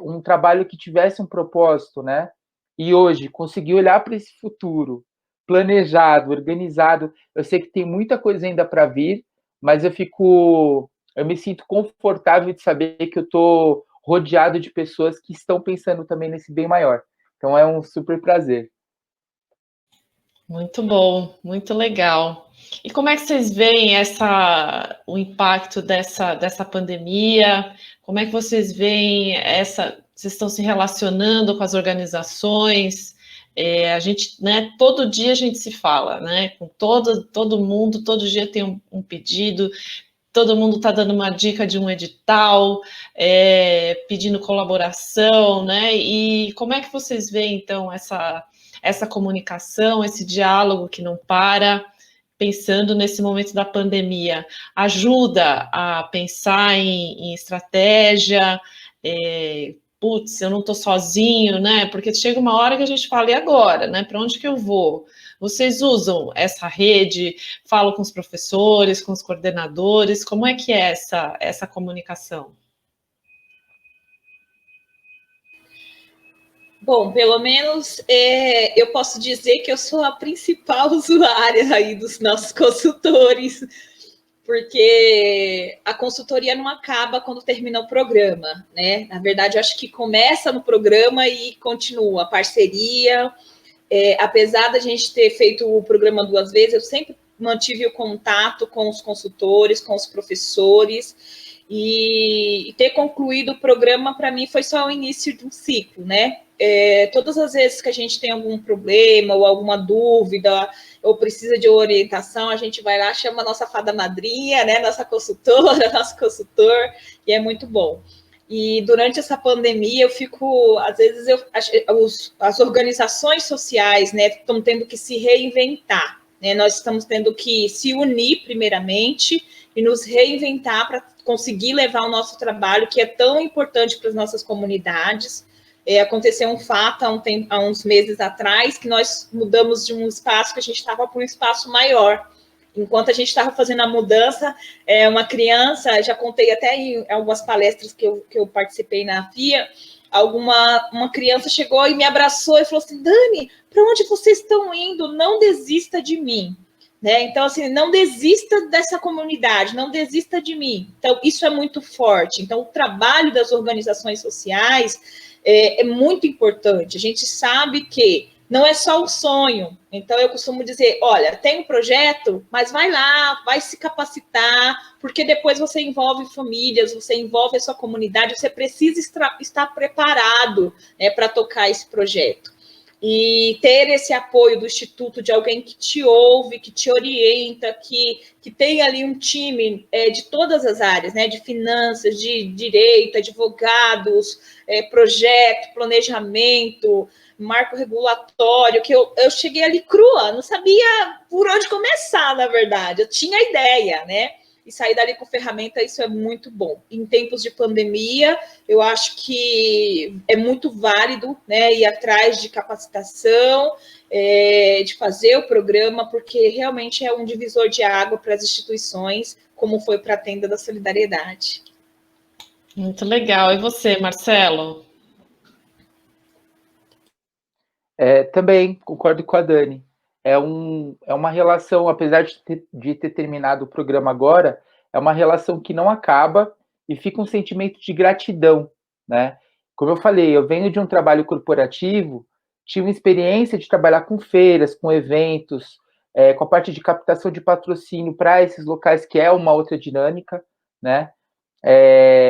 um trabalho que tivesse um propósito, né? E hoje conseguir olhar para esse futuro planejado, organizado. Eu sei que tem muita coisa ainda para vir, mas eu me sinto confortável de saber que eu estou rodeado de pessoas que estão pensando também nesse bem maior. Então é um super prazer. Muito bom, muito legal. E como é que vocês veem o impacto dessa pandemia? Como é que vocês veem vocês estão se relacionando com as organizações? A gente, né, todo dia a gente se fala, né, com todo mundo, todo dia tem um pedido, todo mundo está dando uma dica de um edital, pedindo colaboração, né? E como é que vocês veem, então, essa comunicação, esse diálogo que não para, pensando nesse momento da pandemia? Ajuda a pensar em estratégia, putz, eu não estou sozinho, né? Porque chega uma hora que a gente fala, e agora, né? Para onde que eu vou? Vocês usam essa rede, falam com os professores, com os coordenadores, como é que é essa comunicação? Bom, pelo menos eu posso dizer que eu sou a principal usuária aí dos nossos consultores, porque a consultoria não acaba quando termina o programa, né? Na verdade, eu acho que começa no programa e continua a parceria. Apesar da gente ter feito o programa 2 vezes, eu sempre mantive o contato com os consultores, com os professores, e ter concluído o programa, para mim, foi só o início de um ciclo, né? Todas as vezes que a gente tem algum problema ou alguma dúvida ou precisa de orientação, a gente vai lá, chama a nossa fada madrinha, né? Nossa consultora, nosso consultor, e é muito bom. E durante essa pandemia, eu fico, às vezes, as organizações sociais, né, estão tendo que se reinventar, né? Nós estamos tendo que se unir, primeiramente, e nos reinventar para conseguir levar o nosso trabalho, que é tão importante para as nossas comunidades. Aconteceu um fato há uns meses atrás, que nós mudamos de um espaço que a gente estava para um espaço maior. Enquanto a gente estava fazendo a mudança, uma criança, já contei até em algumas palestras que eu participei na FIA, uma criança chegou e me abraçou e falou assim, Dani, para onde vocês estão indo? Não desista de mim. Né? Então, assim, não desista dessa comunidade, não desista de mim. Então, isso é muito forte. Então, o trabalho das organizações sociais é muito importante. A gente sabe que não é só um sonho. Então, eu costumo dizer, olha, tem um projeto, mas vai lá, vai se capacitar, porque depois você envolve famílias, você envolve a sua comunidade, você precisa estar preparado, né, para tocar esse projeto. E ter esse apoio do Instituto, de alguém que te ouve, que te orienta, que tem ali um time de todas as áreas, né? De finanças, de direito, advogados, projeto, planejamento, marco regulatório, que eu cheguei ali crua, não sabia por onde começar, na verdade. Eu tinha ideia, né? E sair dali com ferramenta, isso é muito bom. Em tempos de pandemia, eu acho que é muito válido, né, ir atrás de capacitação, de fazer o programa, porque realmente é um divisor de água para as instituições, como foi para a Tenda da Solidariedade. Muito legal. E você, Marcelo? Também concordo com a Dani. É uma relação, apesar de ter terminado o programa agora, é uma relação que não acaba e fica um sentimento de gratidão, né? Como eu falei, eu venho de um trabalho corporativo, tive experiência de trabalhar com feiras, com eventos, com a parte de captação de patrocínio para esses locais, que é uma outra dinâmica, né?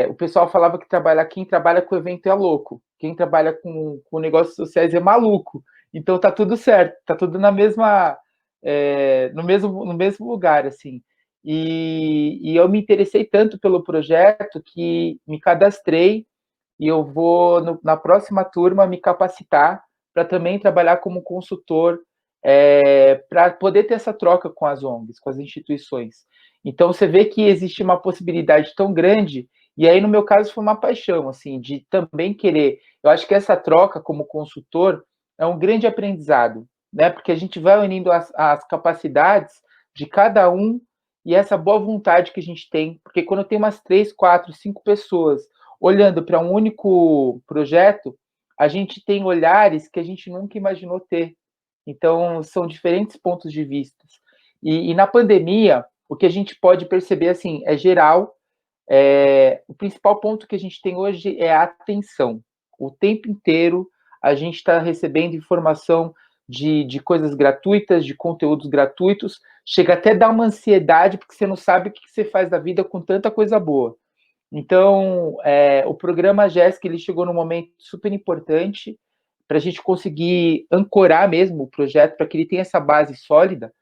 o pessoal falava que quem trabalha com evento é louco, quem trabalha com negócios sociais é maluco. Então tá tudo certo, tá tudo na mesma, no mesmo lugar, assim. E eu me interessei tanto pelo projeto que me cadastrei e eu vou, na próxima turma, me capacitar para também trabalhar como consultor, para poder ter essa troca com as ONGs, com as instituições. Então, você vê que existe uma possibilidade tão grande, e aí, no meu caso, foi uma paixão, assim, de também querer. Eu acho que essa troca como consultor é um grande aprendizado, né? Porque a gente vai unindo as capacidades de cada um e essa boa vontade que a gente tem, porque quando tem umas 3, 4, 5 pessoas olhando para um único projeto, a gente tem olhares que a gente nunca imaginou ter. Então, são diferentes pontos de vista. E na pandemia, o que a gente pode perceber, assim, é geral, o principal ponto que a gente tem hoje é a atenção. O tempo inteiro a gente está recebendo informação de coisas gratuitas, de conteúdos gratuitos, chega até a dar uma ansiedade, porque você não sabe o que você faz da vida com tanta coisa boa. Então, o programa GESC, ele chegou num momento super importante para a gente conseguir ancorar mesmo o projeto, para que ele tenha essa base sólida.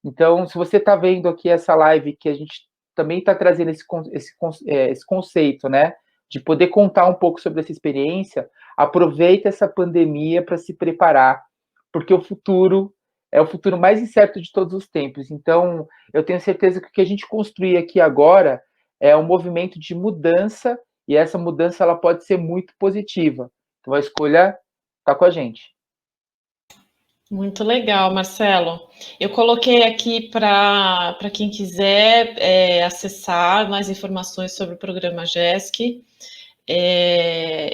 Então, se você está vendo aqui essa live, que a gente também está trazendo esse conceito, né, de poder contar um pouco sobre essa experiência, aproveita essa pandemia para se preparar, porque o futuro é o futuro mais incerto de todos os tempos. Então, eu tenho certeza que o que a gente construir aqui agora é um movimento de mudança, e essa mudança ela pode ser muito positiva. Então, a escolha está com a gente. Muito legal, Marcelo. Eu coloquei aqui para quem quiser acessar mais informações sobre o programa GESC.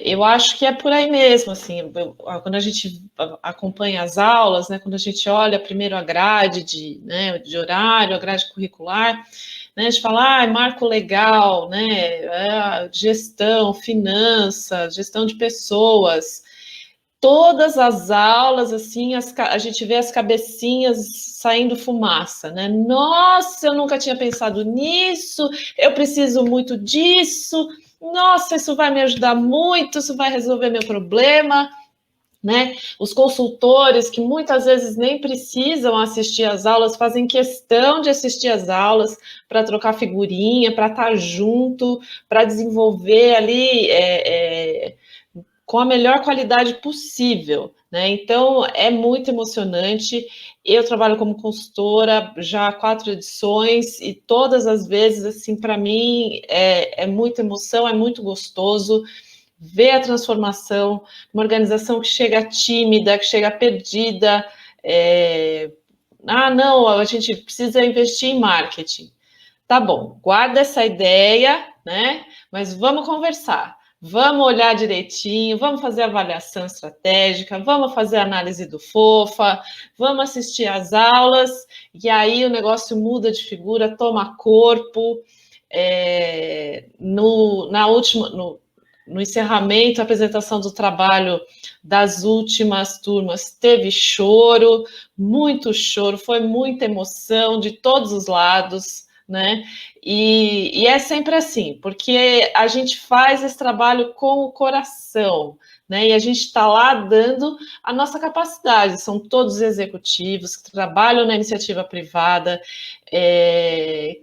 Eu acho que é por aí mesmo, assim, quando a gente acompanha as aulas, né, quando a gente olha primeiro a grade de horário, a grade curricular, né, a gente fala, marco legal, né, gestão, finanças, gestão de pessoas. Todas as aulas, assim, a gente vê as cabecinhas saindo fumaça, né? Nossa, eu nunca tinha pensado nisso, eu preciso muito disso, nossa, isso vai me ajudar muito, isso vai resolver meu problema, né? Os consultores, que muitas vezes nem precisam assistir às aulas, fazem questão de assistir às aulas para trocar figurinha, para estar junto, para desenvolver ali com a melhor qualidade possível, né? Então, é muito emocionante. Eu trabalho como consultora já há 4 edições e todas as vezes, assim, para mim, é muita emoção, é muito gostoso ver a transformação, uma organização que chega tímida, que chega perdida. Não, a gente precisa investir em marketing. Tá bom, guarda essa ideia, né? Mas vamos conversar. Vamos olhar direitinho, vamos fazer avaliação estratégica, vamos fazer análise do FOFA, vamos assistir às aulas, e aí o negócio muda de figura, toma corpo. No encerramento, a apresentação do trabalho das últimas turmas, teve choro, muito choro, foi muita emoção de todos os lados, né? E é sempre assim, porque a gente faz esse trabalho com o coração, né? E a gente está lá dando a nossa capacidade. São todos executivos que trabalham na iniciativa privada,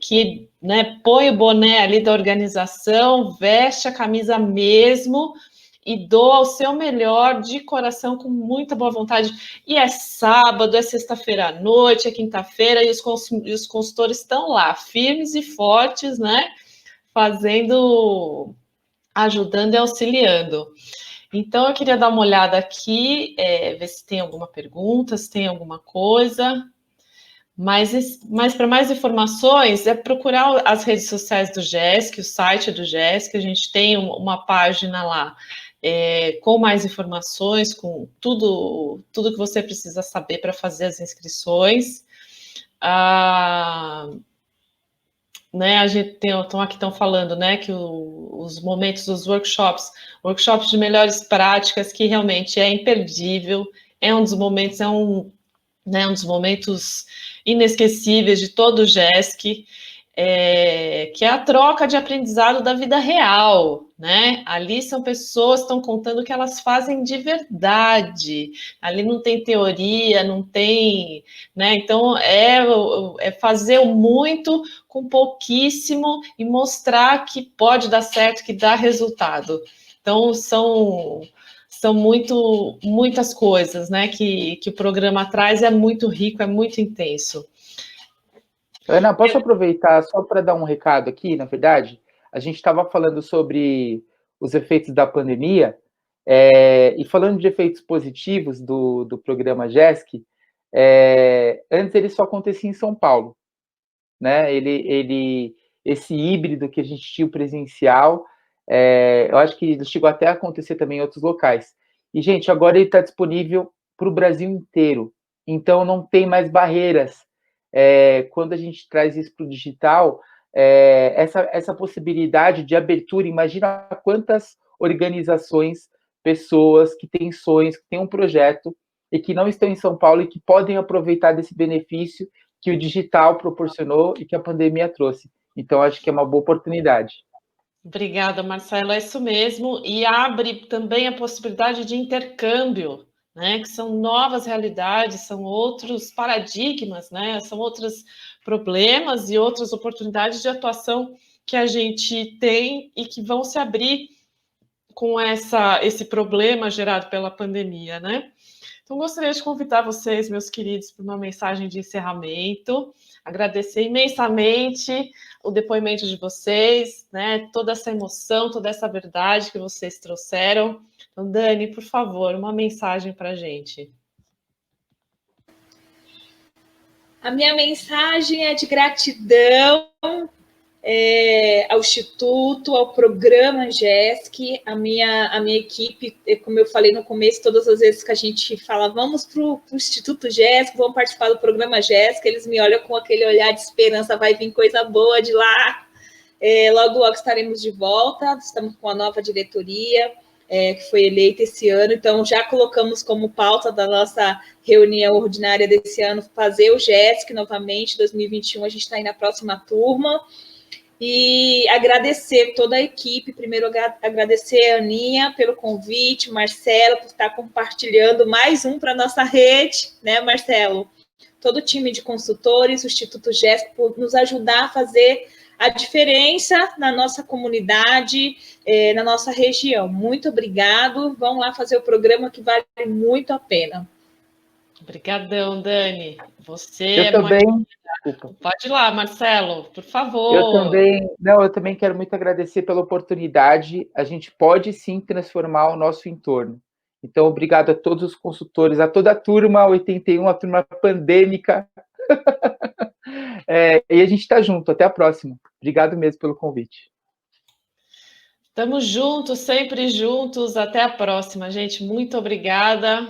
que, né, põe o boné ali da organização, veste a camisa mesmo e doa o seu melhor de coração, com muita boa vontade. E é sábado, é sexta-feira à noite, é quinta-feira, e os consultores estão lá, firmes e fortes, né? Ajudando e auxiliando. Então, eu queria dar uma olhada aqui, ver se tem alguma pergunta, se tem alguma coisa. Mas para mais informações, é procurar as redes sociais do GESC, o site do GESC, a gente tem uma página lá com mais informações, com tudo que você precisa saber para fazer as inscrições. Né, a gente estão falando, né, que os momentos dos workshops de melhores práticas, que realmente é imperdível, é um dos momentos, um dos momentos inesquecíveis de todo o GESC. que é a troca de aprendizado da vida real, né? Ali são pessoas que estão contando o que elas fazem de verdade. Ali não tem teoria, não tem, né? Então é fazer o muito com pouquíssimo e mostrar que pode dar certo, que dá resultado. Então são muitas coisas, né? Que o programa traz, é muito rico, é muito intenso. Ana, posso aproveitar só para dar um recado aqui, na verdade? A gente estava falando sobre os efeitos da pandemia, e falando de efeitos positivos do programa GESC, antes ele só acontecia em São Paulo, né? Esse híbrido que a gente tinha o presencial, eu acho que chegou até a acontecer também em outros locais. E, gente, agora ele está disponível para o Brasil inteiro, então não tem mais barreiras. Quando a gente traz isso para o digital, essa possibilidade de abertura, imagina quantas organizações, pessoas que têm sonhos, que têm um projeto e que não estão em São Paulo e que podem aproveitar desse benefício que o digital proporcionou e que a pandemia trouxe. Então, acho que é uma boa oportunidade. Obrigada, Marcelo, é isso mesmo. E abre também a possibilidade de intercâmbio, né? Que são novas realidades, são outros paradigmas, né? São outros problemas e outras oportunidades de atuação que a gente tem e que vão se abrir com esse problema gerado pela pandemia, né? Então, gostaria de convidar vocês, meus queridos, para uma mensagem de encerramento, agradecer imensamente o depoimento de vocês, né? Toda essa emoção, toda essa verdade que vocês trouxeram. Então, Dani, por favor, uma mensagem para a gente. A minha mensagem é de gratidão ao Instituto, ao programa GESC, a minha equipe, como eu falei no começo, todas as vezes que a gente fala, vamos para o Instituto GESC, vamos participar do programa GESC, eles me olham com aquele olhar de esperança, vai vir coisa boa de lá. Logo, logo estaremos de volta, estamos com a nova diretoria, que foi eleita esse ano, então já colocamos como pauta da nossa reunião ordinária desse ano fazer o GESC novamente, 2021, a gente está aí na próxima turma. E agradecer toda a equipe, primeiro agradecer a Aninha pelo convite, Marcelo por estar compartilhando mais um para a nossa rede, né, Marcelo? Todo o time de consultores, o Instituto GESC, por nos ajudar a fazer a diferença na nossa comunidade, na nossa região. Muito obrigado, vão lá fazer o programa que vale muito a pena. Obrigadão, Dani. Você Eu também. Desculpa. Pode ir lá, Marcelo, por favor. Eu também quero muito agradecer pela oportunidade. A gente pode sim transformar o nosso entorno. Então, obrigado a todos os consultores, a toda a turma 81, a turma pandêmica. E a gente está junto. Até a próxima. Obrigado mesmo pelo convite. Estamos juntos, sempre juntos. Até a próxima, gente. Muito obrigada.